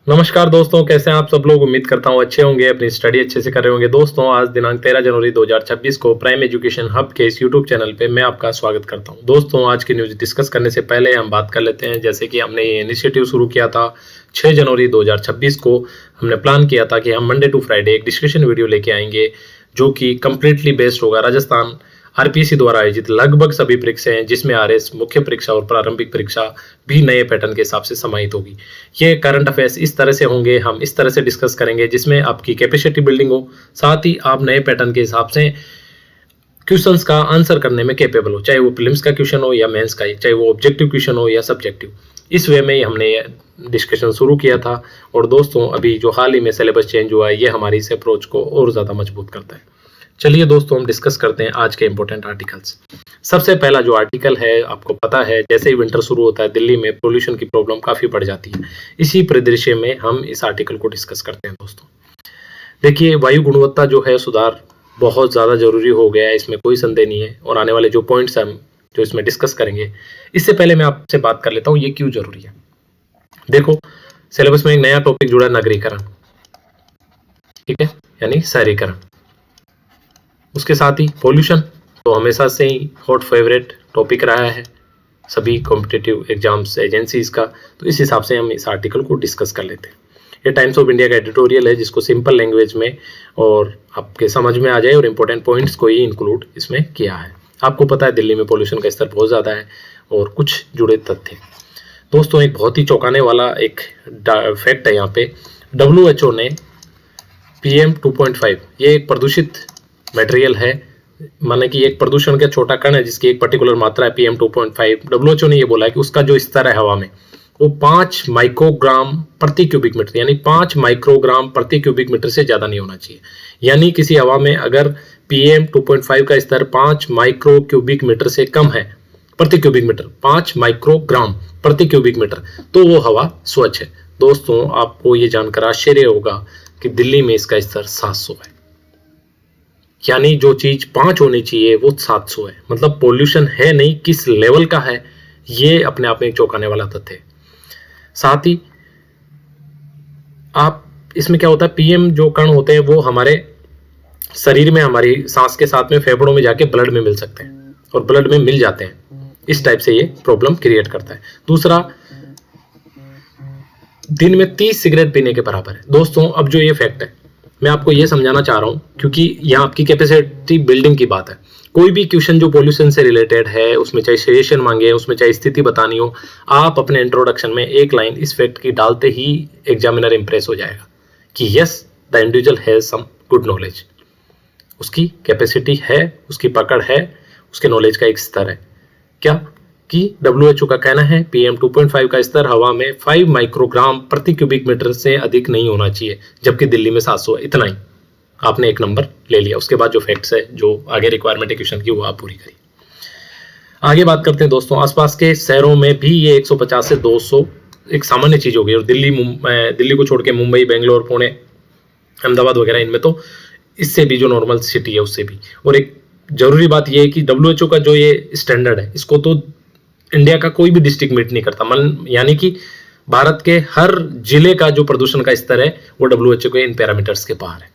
नमस्कार दोस्तों, कैसे हैं आप सब लोग। उम्मीद करता हूँ अच्छे होंगे, अपनी स्टडी अच्छे से कर रहे होंगे। दोस्तों, आज दिनांक 13 जनवरी 2026 को प्राइम एजुकेशन हब के इस यूट्यूब चैनल पे मैं आपका स्वागत करता हूँ। दोस्तों, आज की न्यूज़ डिस्कस करने से पहले हम बात कर लेते हैं, जैसे कि हमने ये इनिशिएटिव शुरू किया था 6 जनवरी 2026 को। हमने प्लान किया था कि हम मंडे टू फ्राइडे एक डिस्कशन वीडियो लेके आएंगे जो कि कम्प्लीटली बेस्ड होगा राजस्थान आरपीएससी द्वारा आयोजित लगभग सभी परीक्षाएं, जिसमें आरएस मुख्य परीक्षा और प्रारंभिक परीक्षा भी नए पैटर्न के हिसाब से समाहित होगी। ये करंट अफेयर्स इस तरह से होंगे, हम इस तरह से डिस्कस करेंगे जिसमें आपकी कैपेसिटी बिल्डिंग हो, साथ ही आप नए पैटर्न के हिसाब से क्वेश्चंस का आंसर करने में कैपेबल हो, चाहे वो प्रीलिम्स का क्वेश्चन हो या मेंस का, चाहे वो ऑब्जेक्टिव क्वेश्चन हो या सब्जेक्टिव। इस वे में हमने डिस्कशन शुरू किया था। और दोस्तों, अभी जो हाल ही में सिलेबस चेंज हुआ है, ये हमारी इस अप्रोच को और ज़्यादा मजबूत करता है। चलिए दोस्तों, हम डिस्कस करते हैं आज के इंपॉर्टेंट आर्टिकल्स। सबसे पहला जो आर्टिकल है, आपको पता है जैसे ही विंटर शुरू होता है दिल्ली में पोल्यूशन की प्रॉब्लम काफ़ी बढ़ जाती है। इसी परिदृश्य में हम इस आर्टिकल को डिस्कस करते हैं। दोस्तों देखिए, वायु गुणवत्ता जो है सुधार बहुत ज़्यादा जरूरी हो गया है, इसमें कोई संदेह नहीं है। और आने वाले जो पॉइंट्स हम जो इसमें डिस्कस करेंगे, इससे पहले मैं आपसे बात कर लेता हूँ ये क्यों जरूरी है। देखो, सिलेबस में एक नया टॉपिक जुड़ा, नगरीकरण, ठीक है, यानी शहरीकरण। उसके साथ ही पोल्यूशन तो हमेशा से ही हॉट फेवरेट टॉपिक रहा है सभी कॉम्पिटिटिव एग्जाम्स एजेंसीज का। तो इस हिसाब से हम इस आर्टिकल को डिस्कस कर लेते हैं। ये टाइम्स ऑफ इंडिया का एडिटोरियल है, जिसको सिंपल लैंग्वेज में और आपके समझ में आ जाए और इम्पोर्टेंट पॉइंट्स को ही इंक्लूड इसमें किया है। आपको पता है दिल्ली में पोल्यूशन का स्तर बहुत ज़्यादा है और कुछ जुड़े तथ्य। दोस्तों, एक बहुत ही चौंकाने वाला एक फैक्ट है यहाँ पे। WHO ने PM 2.5, ये एक प्रदूषित मटेरियल है, माने कि एक प्रदूषण का छोटा कण है जिसकी एक पर्टिकुलर मात्रा है PM 2.5। WHO ने ये बोला है कि उसका जो स्तर है हवा में वो 5 माइक्रोग्राम प्रति क्यूबिक मीटर, यानी 5 माइक्रोग्राम प्रति क्यूबिक मीटर से ज़्यादा नहीं होना चाहिए। यानी किसी हवा में अगर PM 2.5 का स्तर 5 माइक्रो क्यूबिक मीटर से कम है प्रति क्यूबिक मीटर, 5 माइक्रोग्राम प्रति क्यूबिक मीटर, तो वो हवा स्वच्छ है। दोस्तों, आपको ये जानकर आश्चर्य होगा कि दिल्ली में इसका स्तर 700 है, यानी जो चीज 5 होनी चाहिए वो 700 है। मतलब पोल्यूशन है नहीं, किस लेवल का है, ये अपने आप में एक चौंकाने वाला तथ्य है। साथ ही आप इसमें क्या होता है, PM जो कण होते हैं वो हमारे शरीर में हमारी सांस के साथ में फेफड़ों में जाके ब्लड में मिल सकते हैं और ब्लड में मिल जाते हैं। इस टाइप से ये प्रॉब्लम क्रिएट करता है। दूसरा, दिन में 30 सिगरेट पीने के बराबर है। दोस्तों, अब जो ये फैक्ट है मैं आपको ये समझाना चाह रहा हूँ, क्योंकि यहाँ आपकी कैपेसिटी बिल्डिंग की बात है। कोई भी क्वेश्चन जो पोल्यूशन से रिलेटेड है, उसमें चाहे सजेशन मांगे, उसमें चाहे स्थिति बतानी हो, आप अपने इंट्रोडक्शन में एक लाइन इस फैक्ट की डालते ही एग्जामिनर इंप्रेस हो जाएगा कि yes, the individual has some good knowledge. उसकी कैपेसिटी है, उसकी पकड़ है, उसके नॉलेज का एक स्तर है। क्या कि WHO का कहना है PM 2.5 का स्तर हवा में 5 माइक्रोग्राम प्रति क्यूबिक मीटर से अधिक नहीं होना चाहिए, जबकि दिल्ली में 700 है। इतना ही आपने एक नंबर ले लिया। उसके बाद जो फैक्ट्स है, जो आगे रिक्वायरमेंट है क्वेश्चन की, वो आप पूरी करिए। आगे बात करते हैं दोस्तों, आसपास के शहरों में भी ये 150 से 200 एक सामान्य चीज हो गई। और दिल्ली को छोड़ के मुंबई, बेंगलोर, पुणे, अहमदाबाद वगैरह, इनमें तो इससे भी जो नॉर्मल सिटी है उससे भी। और एक जरूरी बात यह है कि WHO का जो ये स्टैंडर्ड है, इसको तो इंडिया का कोई भी डिस्ट्रिक्ट मीट नहीं करता। यानी कि भारत के हर जिले का जो प्रदूषण का स्तर है वो WHO के इन पैरामीटर्स के बाहर है।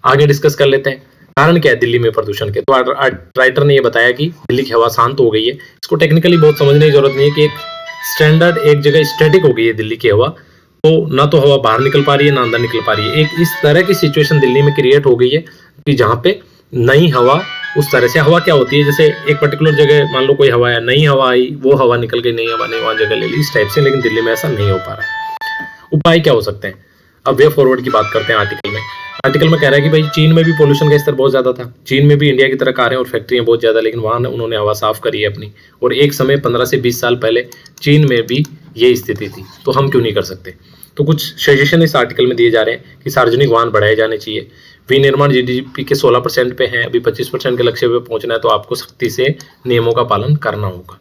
आगे डिस्कस कर लेते हैं कारण क्या है दिल्ली में प्रदूषण के। तो राइटर ने ये बताया कि दिल्ली की हवा शांत हो गई है। इसको टेक्निकली बहुत समझने की जरूरत नहीं है कि एक स्टैंडर्ड एक जगह स्टैटिक हो गई है दिल्ली की हवा, तो ना तो हवा बाहर निकल पा रही है ना अंदर निकल पा रही है। एक इस तरह की सिचुएशन दिल्ली में क्रिएट हो गई है कि जहाँ पे नई हवा, उस तरह से हवा क्या होती है, जैसे एक पर्टिकुलर जगह मान लो कोई हवा है, नई हवा आई, वो हवा निकल गई, नई हवा ने वहां जगह ले ली, इस टाइप से। लेकिन दिल्ली में ऐसा नहीं हो पा रहा है। उपाय क्या हो सकते हैं? अब वे फॉरवर्ड की बात करते हैं। आर्टिकल में कह रहा है कि भाई चीन में भी पोल्यूशन का स्तर बहुत ज्यादा था, चीन में भी इंडिया की तरह कारें और फैक्ट्रियां बहुत ज्यादा, लेकिन वहां उन्होंने हवा साफ करी है अपनी। और एक समय 15 से 20 साल पहले चीन में भी ये स्थिति थी, तो हम क्यों नहीं कर सकते? तो कुछ सजेशन इस आर्टिकल में दिए जा रहे हैं कि सार्वजनिक वाहन बढ़ाए जाने चाहिए। विनिर्माण GDP के 16% पे है, अभी 25% के लक्ष्य पे पहुंचना है, तो आपको सख्ती से नियमों का पालन करना होगा।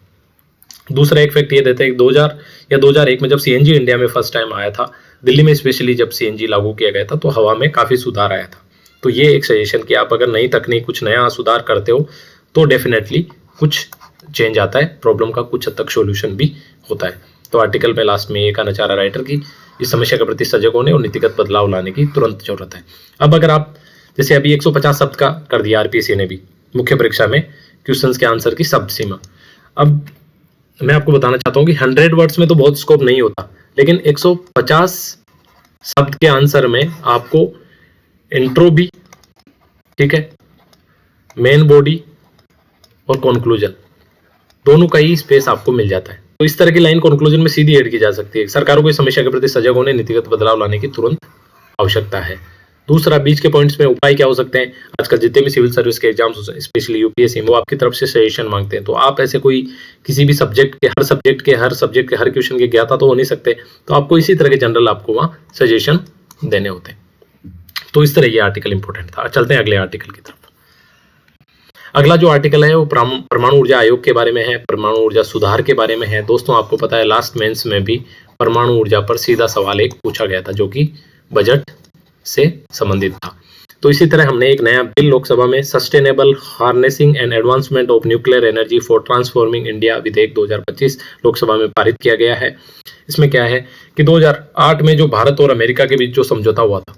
दूसरा एक फैक्ट ये देते हैं कि 2000 या 2001 में जब CNG इंडिया में फर्स्ट टाइम आया था, दिल्ली में स्पेशली जब CNG लागू किया गया था, तो हवा में काफ़ी सुधार आया था। तो ये एक सजेशन कि आप अगर नई तकनीक, कुछ नया सुधार करते हो तो डेफिनेटली कुछ चेंज आता है, प्रॉब्लम का कुछ हद तक सोल्यूशन भी होता है। तो आर्टिकल में लास्ट में ये कहना चाह रहा राइटर की इस समस्या के प्रति सजग होने और नीतिगत बदलाव लाने की तुरंत जरूरत है। अब अगर आप जैसे अभी 150 शब्द का कर दिया आरपीएससी ने भी मुख्य परीक्षा में क्वेश्चंस के आंसर की शब्द सीमा। अब मैं आपको बताना चाहता हूँ कि 100 वर्ड्स में तो बहुत स्कोप नहीं होता, लेकिन 150 शब्द के आंसर में आपको इंट्रो भी, ठीक है, मेन बॉडी और कंक्लूजन दोनों का ही स्पेस आपको मिल जाता है। तो इस तरह की लाइन कंक्लूजन में सीधी ऐड की जा सकती है। सरकारों को इस समस्या के प्रति सजग होने, नीतिगत बदलाव लाने की तुरंत आवश्यकता है। दूसरा, बीच के पॉइंट्स में उपाय क्या हो सकते हैं। आजकल जितने भी सिविल सर्विस के एग्जाम्स, स्पेशली यूपीएससी, वो आपकी तरफ से सजेशन मांगते हैं। तो आप ऐसे कोई किसी भी सब्जेक्ट के हर क्वेश्चन के ज्ञाता तो हो नहीं सकते, तो आपको इसी तरह के जनरल आपको वहाँ सजेशन देने होते हैं। तो इस तरह ये आर्टिकल इंपॉर्टेंट था। चलते हैं अगले आर्टिकल की तरफ। अगला जो आर्टिकल है वो परमाणु ऊर्जा आयोग के बारे में है, परमाणु ऊर्जा सुधार के बारे में है। दोस्तों आपको पता है लास्ट मेंस में भी परमाणु ऊर्जा पर सीधा सवाल एक पूछा गया था, जो कि बजट से संबंधित था। तो इसी तरह हमने एक नया बिल लोकसभा में sustainable harnessing and advancement of nuclear energy for transforming India विधेयक 2025 लोकसभा में पारित किया गया है। इसमें क्या है कि 2008 में जो भारत और अमेरिका के बीच जो समझौता हुआ था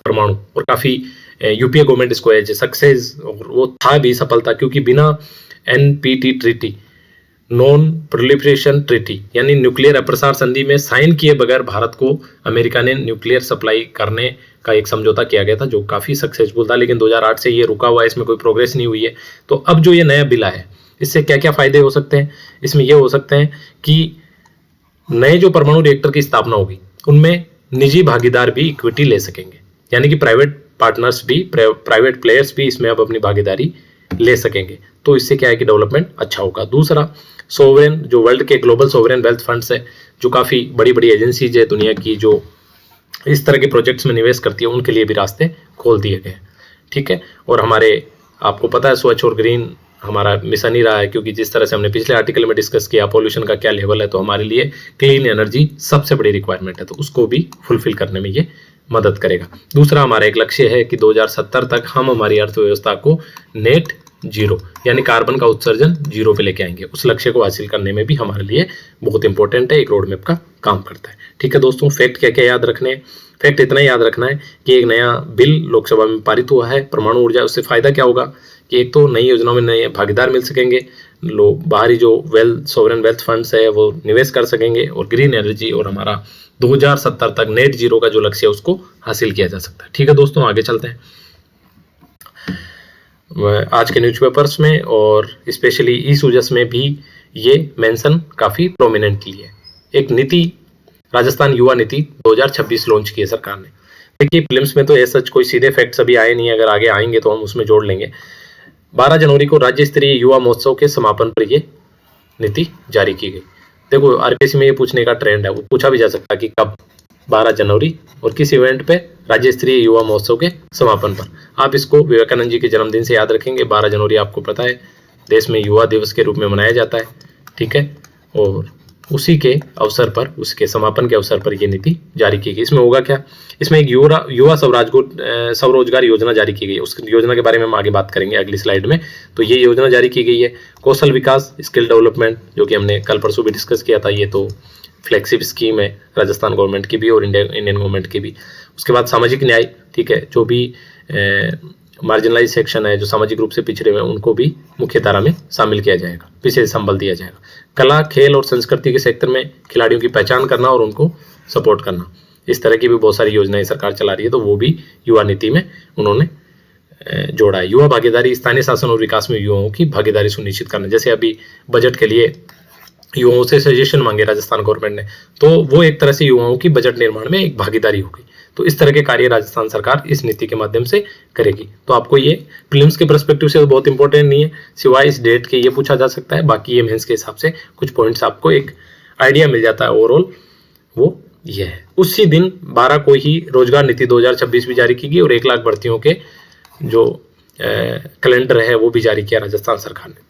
परमाणु, और काफी यूपीए गवर्नमेंट इसको एज सक्सेस, और वो था भी सफलता, क्योंकि बिना NPT treaty, non proliferation treaty, यानी न्यूक्लियर अप्रसार संधि में साइन किए बगैर भारत को अमेरिका ने न्यूक्लियर सप्लाई करने का एक समझौता किया गया था, जो काफी सक्सेसफुल था। लेकिन 2008 से ये रुका हुआ है, इसमें कोई प्रोग्रेस नहीं हुई है। तो अब जो ये नया बिल आया है, इससे क्या क्या फायदे हो सकते हैं। इसमें ये हो सकते हैं कि नए जो परमाणु रिएक्टर की स्थापना होगी उनमें निजी भागीदार भी इक्विटी ले सकेंगे, यानी कि प्राइवेट पार्टनर्स भी, प्राइवेट प्लेयर्स भी इसमें अब अपनी भागीदारी ले सकेंगे। तो इससे क्या है कि डेवलपमेंट अच्छा होगा। दूसरा, सोवरेन, जो वर्ल्ड के ग्लोबल सोवरेन वेल्थ फंड्स है, जो काफी बड़ी बड़ी एजेंसीज है दुनिया की, जो इस तरह के प्रोजेक्ट्स में निवेश करती है, उनके लिए भी रास्ते खोल दिए गए। ठीक है, और हमारे आपको पता है स्वच्छ और ग्रीन हमारा मिशन ही रहा है, क्योंकि जिस तरह से हमने पिछले आर्टिकल में डिस्कस किया पॉल्यूशन का क्या लेवल है, तो हमारे लिए क्लीन एनर्जी सबसे बड़ी रिक्वायरमेंट है, तो उसको भी फुलफिल करने में ये मदद करेगा। दूसरा, हमारा एक लक्ष्य है कि 2070 तक हम हमारी अर्थव्यवस्था को नेट जीरो, यानी कार्बन का उत्सर्जन जीरो पे लेके आएंगे। उस लक्ष्य को हासिल करने में भी हमारे लिए बहुत इंपॉर्टेंट है, एक रोड मैप का काम करता है। ठीक है दोस्तों, फैक्ट क्या क्या याद रखने हैं। फैक्ट इतना याद रखना है कि एक नया बिल लोकसभा में पारित हुआ है परमाणु ऊर्जा, उससे फायदा क्या होगा कि एक तो नई योजनाओं में नए भागीदार मिल सकेंगे, लोग बाहरी जो सोवरेन वेल्थ फंड्स है वो निवेश कर सकेंगे, और ग्रीन एनर्जी और हमारा 2070 तक नेट जीरो का जो लक्ष्य है उसको हासिल किया जा सकता है। ठीक है दोस्तों, आगे चलते हैं। आज के न्यूज़पेपर्स में और स्पेशली ई सूजस में भी ये मेंशन काफी प्रोमिनेंटली है। एक नीति, राजस्थान युवा नीति 2026 लॉन्च की है सरकार ने। देखिए फिल्म्स में तो ऐसा कोई सीधे फैक्ट्स अभी आए नहीं, अगर आगे आएंगे तो हम उसमें जोड़ लेंगे। 12 जनवरी को राज्य स्तरीय युवा महोत्सव के समापन पर ये नीति जारी की गई। देखो आरपीएससी में ये पूछने का ट्रेंड है, वो पूछा भी जा सकता है कि कब, 12 जनवरी और किस इवेंट पे, राज्य स्तरीय युवा महोत्सव के समापन पर। आप इसको विवेकानंद जी के जन्मदिन से याद रखेंगे। 12 जनवरी आपको पता है देश में युवा दिवस के रूप में मनाया जाता है। ठीक है, और उसी के अवसर पर, उसके समापन के अवसर पर यह नीति जारी की गई। इसमें होगा क्या, इसमें एक युवा स्वरोजगार योजना जारी की गई। उस योजना के बारे में हम आगे बात करेंगे अगली स्लाइड में। तो ये योजना जारी की गई है। कौशल विकास, स्किल डेवलपमेंट, जो कि हमने कल परसों भी डिस्कस किया था, ये तो फ्लेक्सिब स्कीम है राजस्थान गवर्नमेंट की भी और इंडियन गवर्नमेंट की भी। उसके बाद सामाजिक न्याय, ठीक है, जो भी मार्जिनलाइज सेक्शन है, जो सामाजिक रूप से पिछड़े हुए हैं, उनको भी मुख्य धारा में शामिल किया जाएगा, विशेष संबल दिया जाएगा। कला, खेल और संस्कृति के सेक्टर में खिलाड़ियों की पहचान करना और उनको सपोर्ट करना, इस तरह की भी बहुत सारी योजनाएं सरकार चला रही है, तो वो भी युवा नीति में उन्होंने जोड़ा है। युवा भागीदारी, स्थानीय शासन और विकास में युवाओं की भागीदारी सुनिश्चित करना। जैसे अभी बजट के लिए युवाओं से सजेशन मांगे राजस्थान गवर्नमेंट ने, तो वो एक तरह से युवाओं की बजट निर्माण में एक भागीदारी होगी। तो इस तरह के कार्य राजस्थान सरकार इस नीति के माध्यम से करेगी। तो आपको ये प्रीलिम्स के पर्सपेक्टिव से तो बहुत इंपॉर्टेंट नहीं है, सिवाय इस डेट के ये पूछा जा सकता है। बाकी ये मेंस के हिसाब से कुछ पॉइंट्स आपको एक आइडिया मिल जाता है ओवरऑल, वो ये है। उसी दिन 12 को ही रोजगार नीति 2026 भी जारी की गई और 1 लाख भर्तियों के जो कैलेंडर है वो भी जारी किया राजस्थान सरकार ने।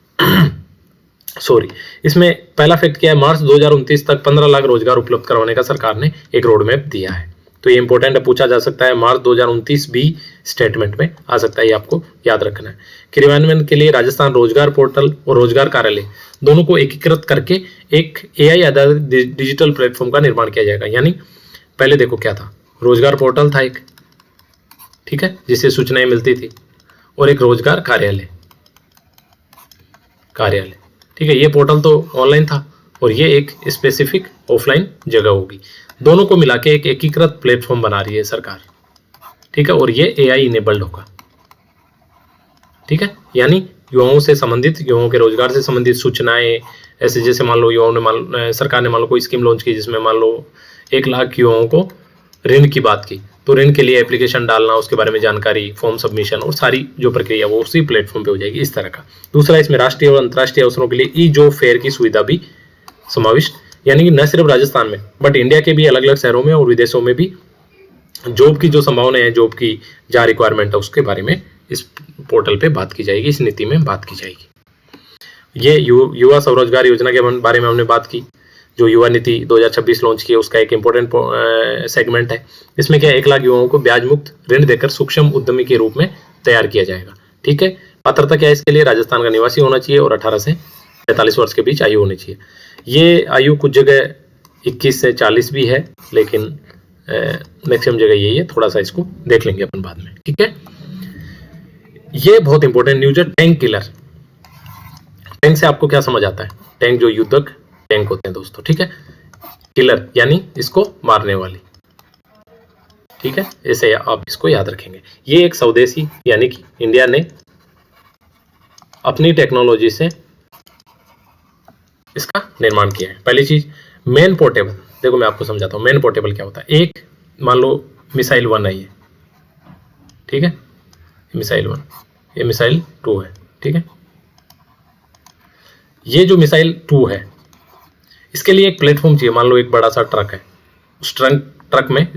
सॉरी, इसमें पहला फैक्ट क्या है, मार्च 2029 तक 15 लाख रोजगार उपलब्ध करवाने का सरकार ने एक रोड मैप दिया है। तो ये इंपॉर्टेंट है, पूछा जा सकता है। मार्च 2029 भी स्टेटमेंट में आ सकता है, ये आपको याद रखना है। क्रियान्वयन के लिए राजस्थान रोजगार पोर्टल और रोजगार कार्यालय दोनों को एकीकृत करके एक AI आधारित डिजिटल प्लेटफॉर्म का निर्माण किया जाएगा। यानी पहले देखो क्या था, रोजगार पोर्टल था एक, ठीक है, जिससे सूचनाएं मिलती थी, और एक रोजगार कार्यालय, ठीक है। ये पोर्टल तो ऑनलाइन था और ये एक स्पेसिफिक ऑफलाइन जगह होगी। दोनों को मिला के एक एकीकृत प्लेटफॉर्म बना रही है सरकार, ठीक है, और ये AI इनेबल्ड होगा, ठीक है। यानी युवाओं से संबंधित, युवाओं के रोजगार से संबंधित सूचनाएं, ऐसे जैसे मान लो युवाओं ने सरकार ने मान लो कोई स्कीम लॉन्च की जिसमें मान लो 1 लाख युवाओं को ऋण की बात की, तो ऋण के लिए एप्लीकेशन डालना, उसके बारे में जानकारी, फॉर्म सबमिशन और सारी जो प्रक्रिया वो उसी प्लेटफॉर्म पे हो जाएगी, इस तरह का। दूसरा, इसमें राष्ट्रीय और अंतर्राष्ट्रीय अवसरों के लिए ई जॉब फेयर की सुविधा भी समाविष्ट, यानी कि न सिर्फ राजस्थान में बट इंडिया के भी अलग अलग शहरों में और विदेशों में भी जॉब की जो संभावना है, जॉब की जहाँ रिक्वायरमेंट है, उसके बारे में इस पोर्टल पे बात की जाएगी, इस नीति में बात की जाएगी। ये युवा स्वरोजगार योजना के बारे में हमने बात की, जो युवा नीति 2026 लॉन्च की है, उसका एक इंपॉर्टेंट सेगमेंट है। इसमें क्या 1 लाख युवाओं को ब्याज मुक्त ऋण देकर सूक्ष्म उद्यमी के रूप में तैयार किया जाएगा, ठीक है। पात्रता क्या है इसके लिए, राजस्थान का निवासी होना चाहिए और 18 से 45 वर्ष के बीच आयु होनी चाहिए। ये आयु कुछ जगह 21 से 40 भी है, लेकिन मैक्सिमम जगह यही है, थोड़ा सा इसको देख लेंगे अपन बाद में, ठीक है। ये बहुत इंपॉर्टेंट न्यूज है, टैंक किलर। टैंक से आपको क्या समझ आता है, टैंक जो युद्धक टैंक होते हैं दोस्तों, ठीक है। किलर यानी इसको मारने वाली, ठीक है, ऐसे आप इसको याद रखेंगे। ये एक स्वदेशी, यानी कि इंडिया ने अपनी टेक्नोलॉजी से इसका निर्माण किया है। पहली चीज, मैन पोर्टेबल। देखो मैं आपको समझाता हूँ मैन पोर्टेबल क्या होता है। एक मान लो मिसाइल 1 है ये, ठीक है, मिसाइल 1, ये मिसाइल 2 है, ठीक है। ये जो मिसाइल 2 है, इसके लिए एक प्लेटफॉर्म चाहिए। मान लो एक बड़ा सा ट्रक है, उस ट्रक में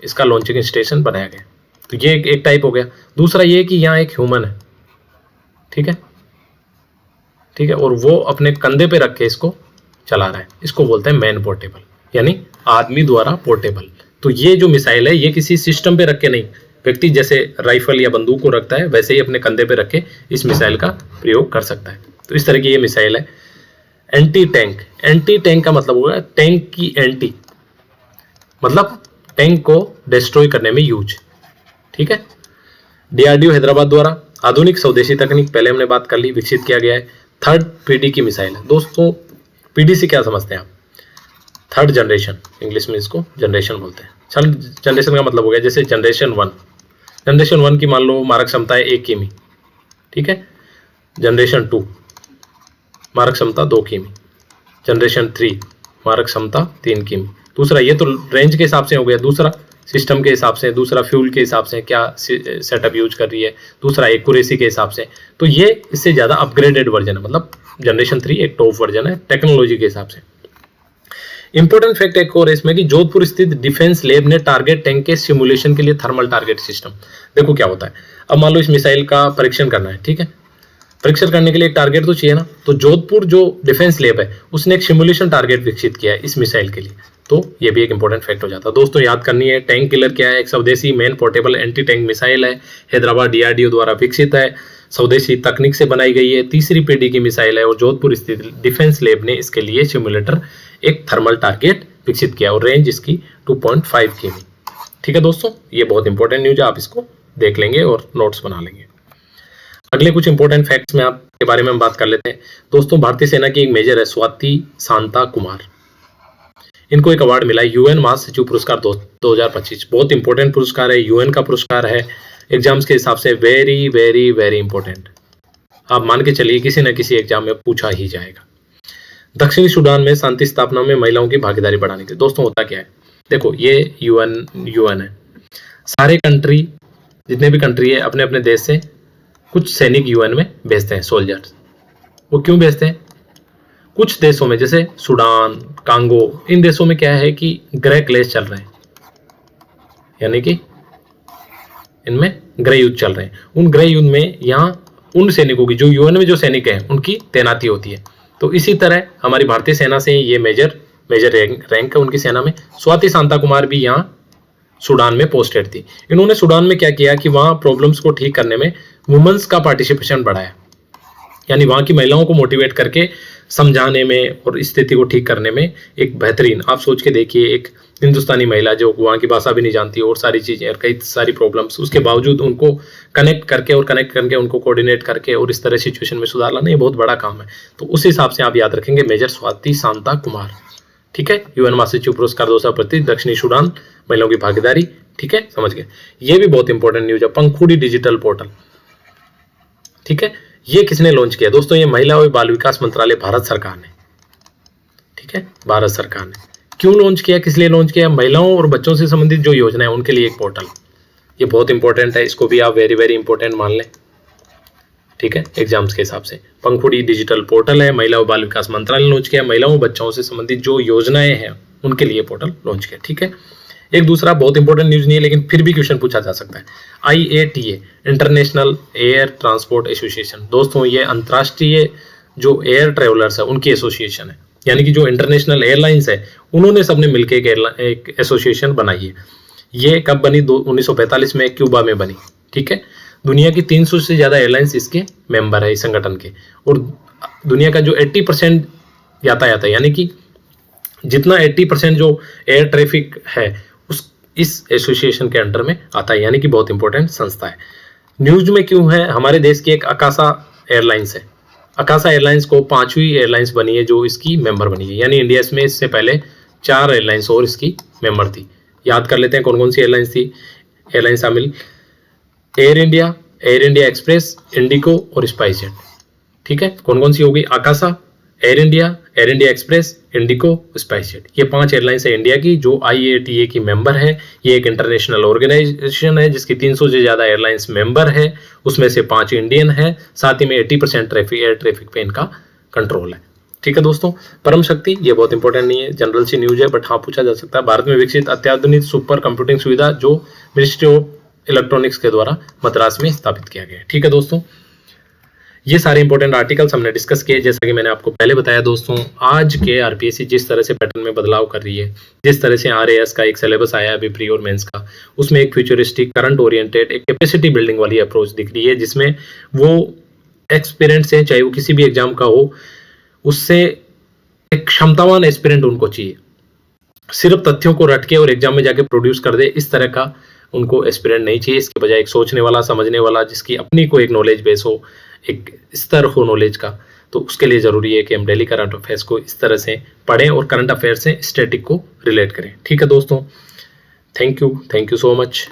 इसका लॉन्चिंग स्टेशन बनाया गया, तो ये एक टाइप हो गया। दूसरा ये कि यहाँ एक ह्यूमन है, ठीक है, ठीक है, और वो अपने कंधे पे रख के इसको चला रहा है, इसको बोलते हैं मैन पोर्टेबल, यानी आदमी द्वारा पोर्टेबल। तो ये जो मिसाइल है, ये किसी सिस्टम पे रख के नहीं, व्यक्ति जैसे राइफल या बंदूक को रखता है वैसे ही अपने कंधे पे रख के इस मिसाइल का प्रयोग कर सकता है। तो इस तरह की ये मिसाइल है। एंटी टैंक, एंटी टैंक का मतलब होगा टैंक की एंटी, मतलब टैंक को डिस्ट्रॉय करने में यूज, ठीक है। DRDO हैदराबाद द्वारा आधुनिक स्वदेशी तकनीक, पहले हमने बात कर ली, विकसित किया गया है। 3rd पीढ़ी की मिसाइल है दोस्तों। पीढ़ी से क्या समझते हैं आप, 3rd जनरेशन, इंग्लिश में इसको जनरेशन बोलते हैं। जनरेशन का मतलब हो गया जैसे जनरेशन 1 की मान लो मारक क्षमता है 1 किमी, ठीक है। जनरेशन 2 मारक क्षमता 2 किमी, जनरेशन 3 मारक क्षमता 3 किमी। दूसरा, ये तो रेंज के हिसाब से हो गया, दूसरा सिस्टम के हिसाब से, दूसरा फ्यूल के हिसाब से क्या सेटअप यूज कर रही है, दूसरा एक्यूरेसी के हिसाब से। तो ये इससे ज़्यादा अपग्रेडेड वर्जन है, मतलब जनरेशन 3 एक टॉप वर्जन है टेक्नोलॉजी के हिसाब से। इंपॉर्टेंट फैक्ट एक और इसमें कि जोधपुर स्थित डिफेंस लैब ने टारगेट टैंक के सिमुलेशन के लिए थर्मल टारगेट सिस्टम, देखो क्या होता है। अब मान लो इस मिसाइल का परीक्षण करना है, ठीक है, परीक्षण करने के लिए एक टारगेट तो चाहिए ना। तो जोधपुर जो डिफेंस लैब है उसने एक सिमुलेशन टारगेट विकसित किया है इस मिसाइल के लिए, तो ये भी एक इंपॉर्टेंट फैक्ट हो जाता है दोस्तों, याद करनी है। टैंक किलर क्या है, एक स्वदेशी man portable anti tank missile है, हैदराबाद DRDO द्वारा विकसित है, स्वदेशी तकनीक से बनाई गई है, 3री पीढ़ी की मिसाइल है और जोधपुर स्थित डिफेंस लैब ने इसके लिए सिमुलेटर एक थर्मल टारगेट विकसित किया और रेंज इसकी 2.5 किमी, ठीक है दोस्तों। ये बहुत इंपॉर्टेंट न्यूज है, आप इसको देख लेंगे और नोट्स बना लेंगे। अगले कुछ इंपॉर्टेंट फैक्ट्स में आपके बारे में हम बात कर लेते हैं दोस्तों। भारतीय सेना की एक मेजर है स्वाति शांता कुमार, इनको एक अवार्ड मिला है UN महासचिव पुरस्कार 2025। बहुत इंपॉर्टेंट पुरस्कार है, UN का पुरस्कार है, एग्जाम्स के हिसाब से वेरी वेरी वेरी इंपॉर्टेंट। आप मान के चलिए किसी न किसी एग्जाम में पूछा ही जाएगा। दक्षिणी सूडान में शांति स्थापना में महिलाओं की भागीदारी बढ़ाने के, दोस्तों होता क्या है, देखो ये UN है, सारे कंट्री जितने भी कंट्री है अपने अपने देश से कुछ सैनिक UN में भेजते हैं, सोल्जर्स। वो क्यों भेजते हैं, कुछ देशों में जैसे सूडान, कांगो, इन देशों में क्या है कि गृह क्लेश चल रहे हैं, यानी कि इनमें गृह युद्ध चल रहे हैं। उन गृह युद्ध में यहाँ उन सैनिकों की, जो UN में जो सैनिक हैं उनकी तैनाती होती है। तो इसी तरह हमारी भारतीय सेना से ये मेजर रैंक है उनकी सेना में। स्वाति शांता कुमार भी यहाँ सूडान में पोस्टेड थी। इन्होंने सूडान में क्या किया कि वहाँ प्रॉब्लम्स को ठीक करने में वुमेन्स का पार्टिसिपेशन बढ़ाया, यानी वहाँ की महिलाओं को मोटिवेट करके समझाने में और स्थिति को ठीक करने में एक बेहतरीन, आप सोच के देखिए, एक हिंदुस्तानी महिला जो वहाँ की भाषा भी नहीं जानती और सारी चीज़ें और कई सारी प्रॉब्लम्स, उसके बावजूद उनको कनेक्ट करके उनको कोऑर्डिनेट करके और इस तरह सिचुएशन में सुधार लाना, ये बहुत बड़ा काम है। तो उस हिसाब से आप याद रखेंगे मेजर स्वाति शांता कुमार। ठीक है, यूएन महासचिव पुरस्कार 2025 दक्षिणी सूडान, महिलाओं की भागीदारी। ठीक है, समझ गए। ये भी बहुत इंपॉर्टेंट न्यूज है, पंखुड़ी डिजिटल पोर्टल। ठीक है, ये किसने लॉन्च किया दोस्तों? ये महिला और बाल विकास मंत्रालय, भारत सरकार ने। ठीक है, भारत सरकार ने क्यों लॉन्च किया, किस लिए लॉन्च किया? महिलाओं और बच्चों से संबंधित जो योजना है उनके लिए एक पोर्टल, ये बहुत इंपॉर्टेंट है, इसको भी आप वेरी वेरी इंपॉर्टेंट मान लें। ठीक है, एग्जाम्स के हिसाब से पंखुड़ी डिजिटल पोर्टल है, महिला और बाल विकास मंत्रालय ने लॉन्च किया, महिलाओं और बच्चों से संबंधित जो योजनाएं हैं उनके लिए पोर्टल लॉन्च किया। ठीक है, एक दूसरा बहुत इंपॉर्टेंट न्यूज नहीं है लेकिन फिर भी क्वेश्चन पूछा जा सकता है, IATA international air transport association. दोस्तों ये अंतर्राष्ट्रीय जो एयर ट्रेवलर्स है उनकी एसोसिएशन है, यानी कि जो इंटरनेशनल एयरलाइंस है उन्होंने सबने मिलकर एक एसोसिएशन बनाई है। ये कब बनी? 1945 में क्यूबा में बनी। ठीक है, दुनिया की 300 से ज़्यादा एयरलाइंस इसके मेंबर है, इस संगठन के, और दुनिया का जो 80% यातायात है, यानी कि जितना 80% जो एयर ट्रैफिक है उस इस एसोसिएशन के अंडर में आता है, यानी कि बहुत इंपॉर्टेंट संस्था है। न्यूज में क्यों है? हमारे देश की एक अकाशा एयरलाइंस है, अकाशा एयरलाइंस को 5वीं एयरलाइंस बनी है जो इसकी मेंबर बनी है, यानी इंडिया इसमें इससे पहले 4 एयरलाइंस और इसकी मेंबर थी। याद कर लेते हैं कौन कौन सी एयरलाइंस थी। एयरलाइन शामिल एयर इंडिया एक्सप्रेस, इंडिको और स्पाइसजेट। ठीक है, कौन कौन सी होगी? आकाशा, एयर इंडिया एक्सप्रेस, इंडिको, स्पाइसजेट। ये 5 एयरलाइंस है इंडिया की जो IATA की मेंबर है। ये एक इंटरनेशनल ऑर्गेनाइजेशन है जिसकी 300 से ज़्यादा एयरलाइंस मेंबर है, उसमें से 5 इंडियन है, साथ ही में 80% एयर ट्रैफिक पे इनका कंट्रोल है। ठीक है दोस्तों, परम शक्ति ये बहुत इंपॉर्टेंट नहीं है, जनरल सी न्यूज है, बट हाँ पूछा जा सकता है। भारत में विकसित अत्याधुनिक सुपर कंप्यूटिंग सुविधा जो मिनिस्ट्री ऑफ इलेक्ट्रॉनिक्स के द्वारा मद्रास में स्थापित किया गया है। ठीक है दोस्तों, ये सारे इंपॉर्टेंट आर्टिकल्स हमने डिस्कस किए। जैसा कि मैंने आपको पहले बताया दोस्तों, आज के RPSC जिस तरह से पैटर्न में बदलाव कर रही है, जिस तरह से RAS का एक सिलेबस आया अभी प्री और मेंस का, उसमें एक फ्यूचरिस्टिक, करंट ओरिएंटेड, एक कैपेसिटी बिल्डिंग वाली अप्रोच दिख रही है, जिसमें वो एक्सपीरियंस है, चाहे वो किसी भी एग्जाम का हो, उससे एक क्षमतावान एस्पिरेंट उनको चाहिए। सिर्फ तथ्यों को रट के और एग्जाम में जाके प्रोड्यूस कर दे, इस तरह का उनको एस्पिरेंट नहीं चाहिए। इसके बजाय एक सोचने वाला, समझने वाला, जिसकी अपनी को एक नॉलेज बेस हो, एक स्तर हो नॉलेज का। तो उसके लिए ज़रूरी है कि हम डेली करंट अफेयर्स को इस तरह से पढ़ें और करंट अफेयर्स से स्टैटिक को रिलेट करें। ठीक है दोस्तों, थैंक यू सो मच।